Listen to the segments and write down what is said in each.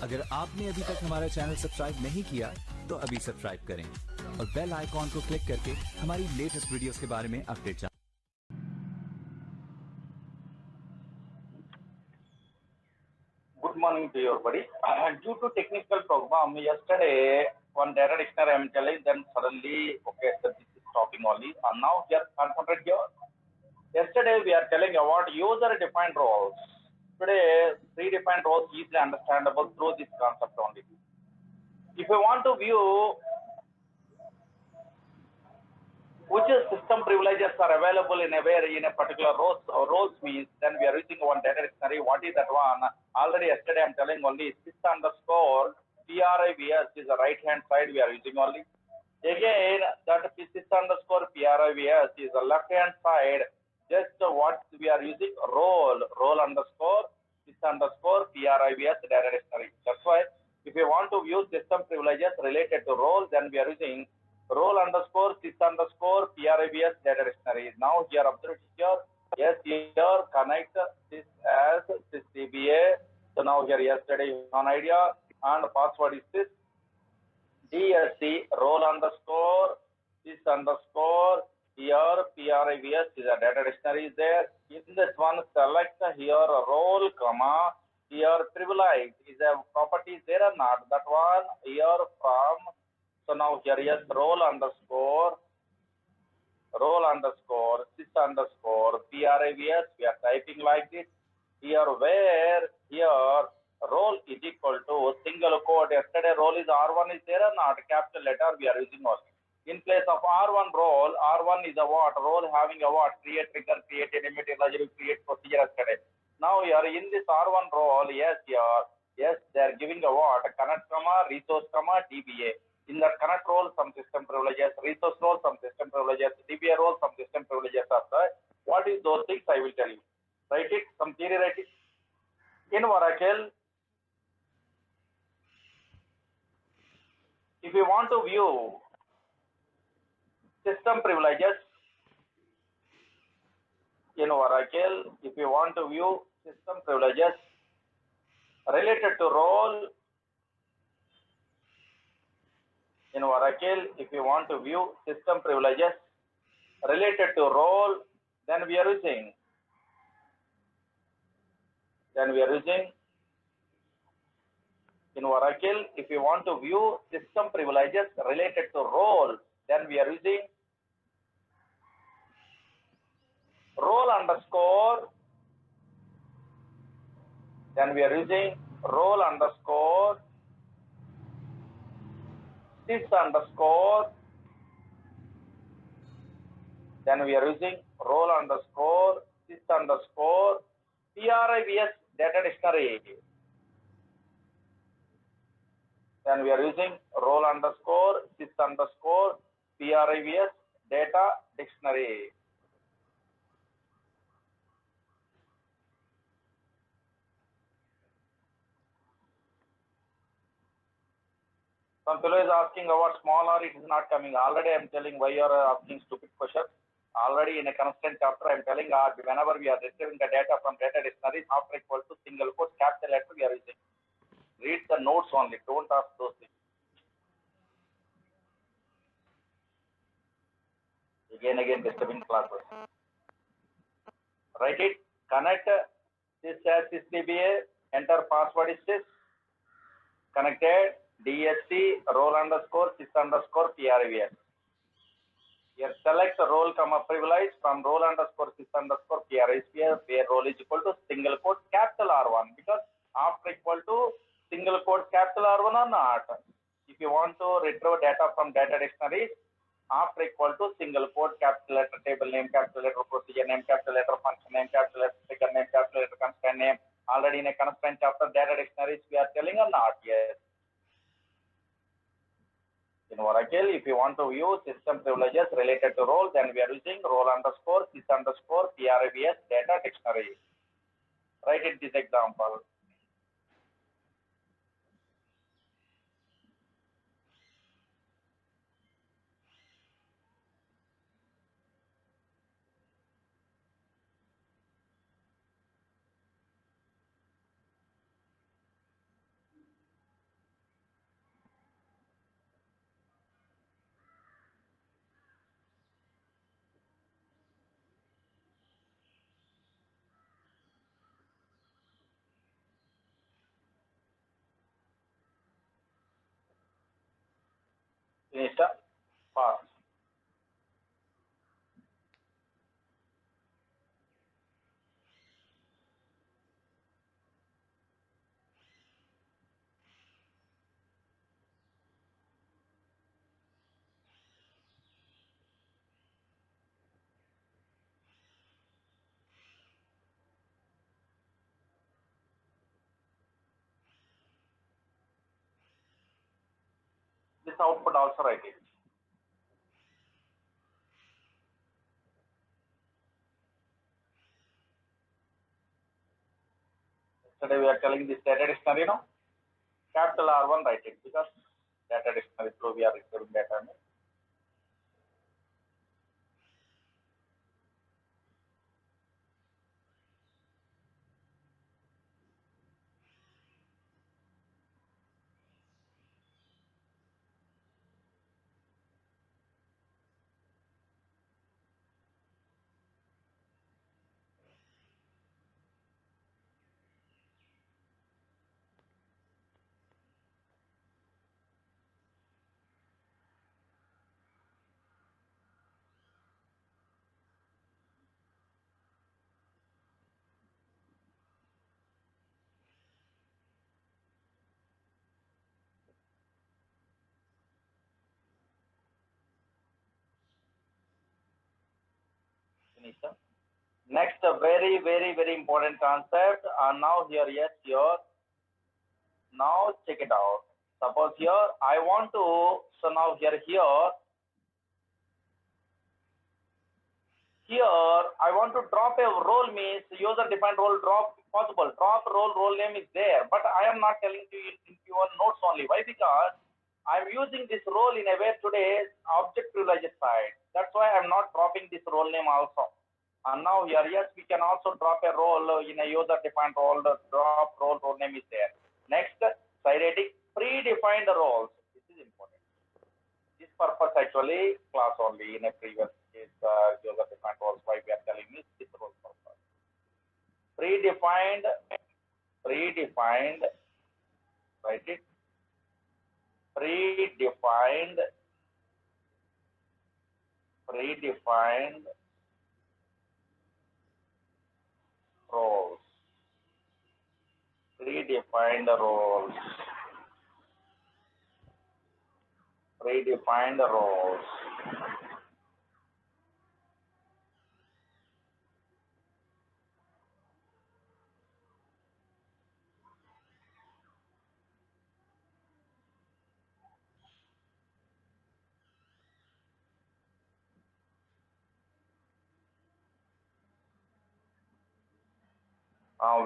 अगर आपने अभी तक हमारा चैनल सब्सक्राइब नहीं किया तो अभी सब्सक्राइब करें और बेल आइकॉन को क्लिक करके हमारी लेटेस्ट वीडियोस के बारे में अपडेट जानें। Good morning to everybody. Due to technical problem, yesterday one data dictionary I am telling, then suddenly, okay, so this is stopping only. And now just concentrate here. Yesterday we are telling about user-defined roles. Today, predefined roles easily understandable through this concept only. If you want to view which system privileges are available in a particular roles means, then we are using one data dictionary. What is that one? Already yesterday I'm telling only sys underscore privs is the right hand side we are using only. Again that sys underscore privs is the left hand side. Just what we are using role underscore sys underscore privs data dictionary. That's why if you want to view system privileges related to role, then we are using role underscore sys underscore privs data dictionary. Now here observe here, yes, here connect this as sysdba. So now here yesterday one idea and password is this dsc role underscore sys underscore here privs is a data dictionary is there. In this one select here role comma here privilege is a property is there or not, that one here from. So now here is role underscore sys underscore privs. We are typing like this. Here where here role is equal to single quote. Yesterday role is R1 is there or not? Capital letter we are using only. In place of R1 role, R1 is a what? Role having a what? Create trigger, create element, eligible, create procedure yesterday. Now here in this R1 role, yes here, yes they are giving a what? Connect comma, resource comma, DBA. In the connect role, some system privileges, resource role, some system privileges, DBA role, some system privileges are there. What is those things I will tell you. Write it, some theory write it. In Oracle, if you want to view system privileges, in Oracle, if you want to view system privileges related to role, in Oracle, if you want to view system privileges related to role, then we are using in Oracle, if you want to view system privileges related to role, then we are using role underscore sys underscore, then we are using role underscore sys underscore privs data dictionary. Then we are using role underscore sys underscore privs data dictionary. Some fellow is asking about small r, it is not coming. Already I am telling why you are asking stupid questions. Already in a constant chapter I am telling whenever we are receiving the data from data dictionary after equal to single quote capital letter we are using. Read the notes only, don't ask those things. Again disturbing classes. Write it, connect this as sysdba, enter password is this, connected dsc role underscore sys underscore privs. Here select role comma privilege from role underscore sys underscore privs where role is equal to single quote capital R1, because after equal to single quote capital R1 or not. If you want to retrieve data from data dictionaries, after equal to single quote capital letter table name, capital letter procedure name, capital letter function name, capital letter trigger name, capital letter constraint name. Already in a constraint chapter data dictionaries we are telling or not? Yes. In Oracle, if you want to view system privileges related to role, then we are using role underscore sys underscore privs data dictionary. Write it this example. Finish. Pass. This output also write it. Yesterday we are telling this data dictionary, no? Capital R1 write it because data dictionary through we are receiving data. No? Finish. Next, a very important concept. Now here, yes, here. Now check it out. Suppose here I want to. So now here. Here I want to drop a role means user defined role drop possible. Drop role name is there, but I am not telling you in your notes only. Why? Because I'm using this role in a way today object privileged side. That's why I'm not dropping this role name also. And now here, yes, we can also drop a role in a user defined role. The drop role name is there. Next, citing predefined roles. This is important. This purpose actually class only in a previous case user defined roles. Why we are telling is this role purpose. Predefined, write it. Predefined roles. Predefined roles.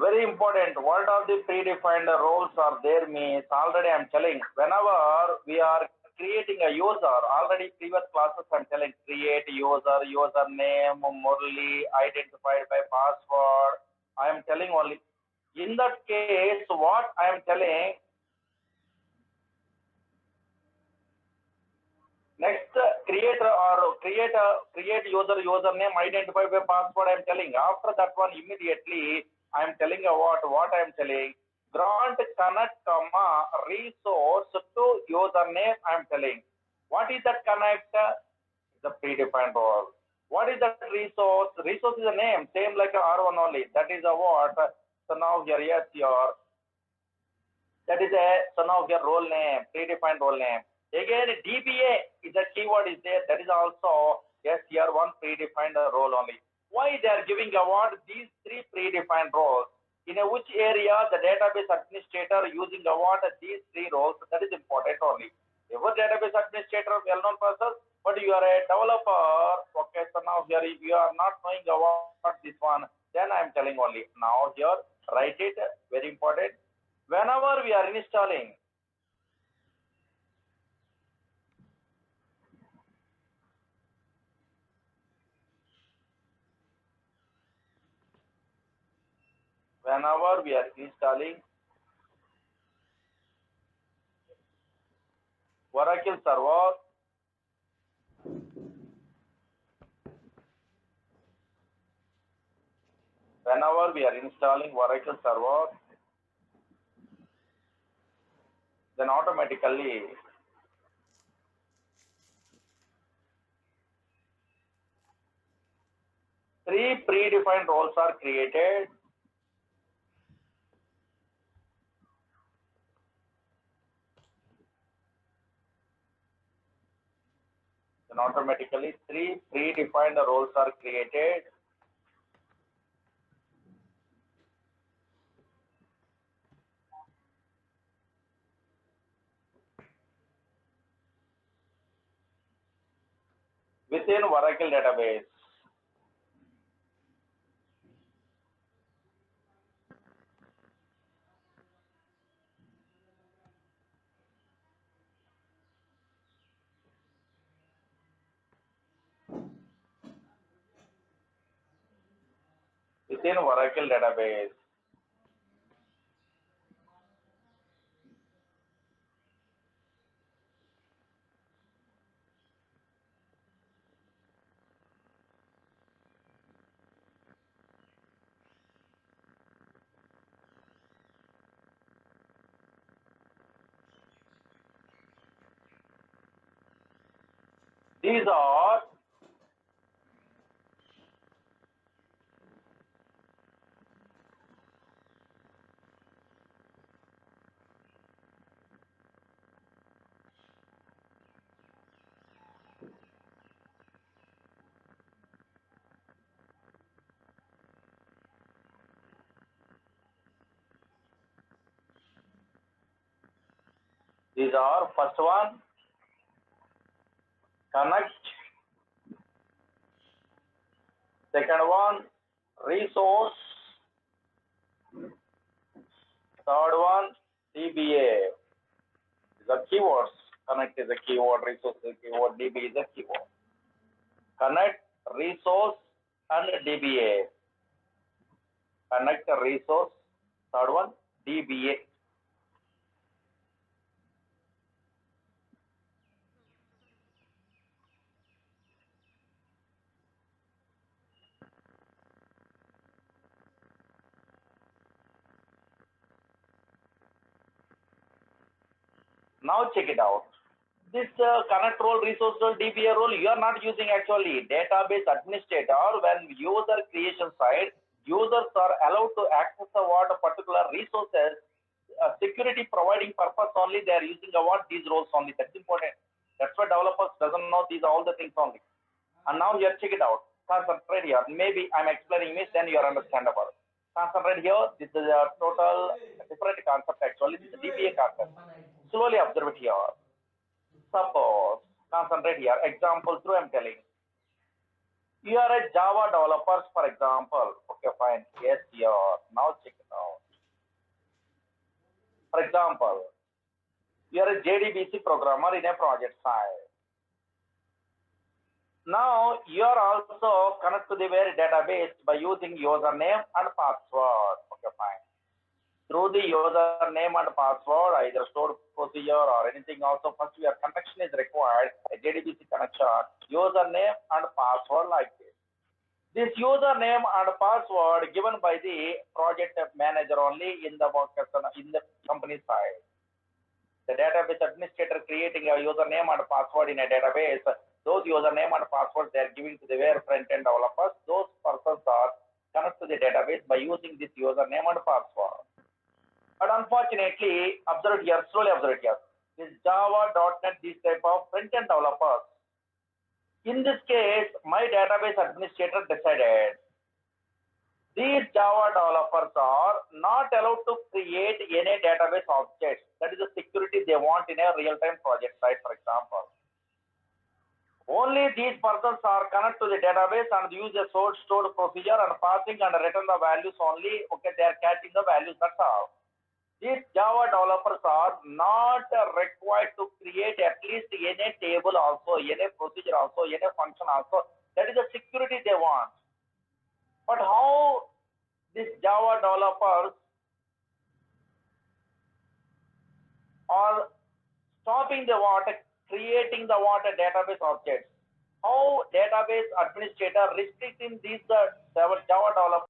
Very important. What are the predefined roles are there means already I'm telling. Whenever we are creating a user, already previous classes I'm telling create user, username, Murli, identified by password. I am telling only. In that case, what I am telling. Next, create user, username, identified by password. I am telling. After that one, immediately I am telling what I am telling. Grant connect resource to username. I am telling. What is that connect? The predefined role. What is that resource? Resource is a name, same like a R1 only. That is a what? So now here, yes, your. That is a son of your role name, predefined role name. Again, DBA is a keyword is there. That is also yes, here one predefined role only. Why they are giving award these three predefined roles? In which area the database administrator using award these three roles? That is important only. Your database administrator well-known process, but you are a developer. Okay, so now here you are not knowing about this one. Then I am telling only. Now here write it. Very important. Whenever we are installing Oracle server, then automatically 3 predefined roles are created. Then automatically 3 predefined roles are created. Within Oracle database. Within Oracle database. These are first one, connect. Second one, resource. Third one, DBA. These are keywords. Connect is a keyword, resource is a keyword, DBA is a keyword. Connect, resource, and DBA. Connect, resource. Third one, DBA. Now check it out. This connect role, resource role, DBA role, you are not using actually. Database administrator, when user creation side, users are allowed to access the what particular resources, security providing purpose only, they are using the what these roles only. That's important. That's why developers doesn't know these are all the things only. And now here, check it out. Concentrate here. Maybe I'm explaining this, then you are understandable. Concentrate here. This is a total different concept actually. This is a DBA concept. Slowly observe it here. Suppose, concentrate here. Example through I'm telling. You are a Java developer, for example. Okay, fine. Yes, here. Now check it out. For example, you are a JDBC programmer in a project side. Now you are also connect to the very database by using username and password. Okay, fine. Through the username and password, either stored procedure or anything also, first your connection is required, a JDBC connection, username and password like this. This username and password given by the project manager only in the company side. The database administrator creating a username and password in a database, those username and passwords they are giving to the where front-end developers, those persons are connect to the database by using this username and password. But unfortunately, observe here, slowly observe here, this Java.NET, these type of front-end developers. In this case, my database administrator decided these Java developers are not allowed to create any database objects. That is the security they want in a real-time project site, for example. Only these persons are connected to the database and use a source stored procedure and passing and return the values only. Okay, they are catching the values, that's all. These Java developers are not required to create at least any table also, any procedure also, any function also. That is the security they want. But how these Java developers are stopping the creating the database objects? How database administrator restricting these Java developers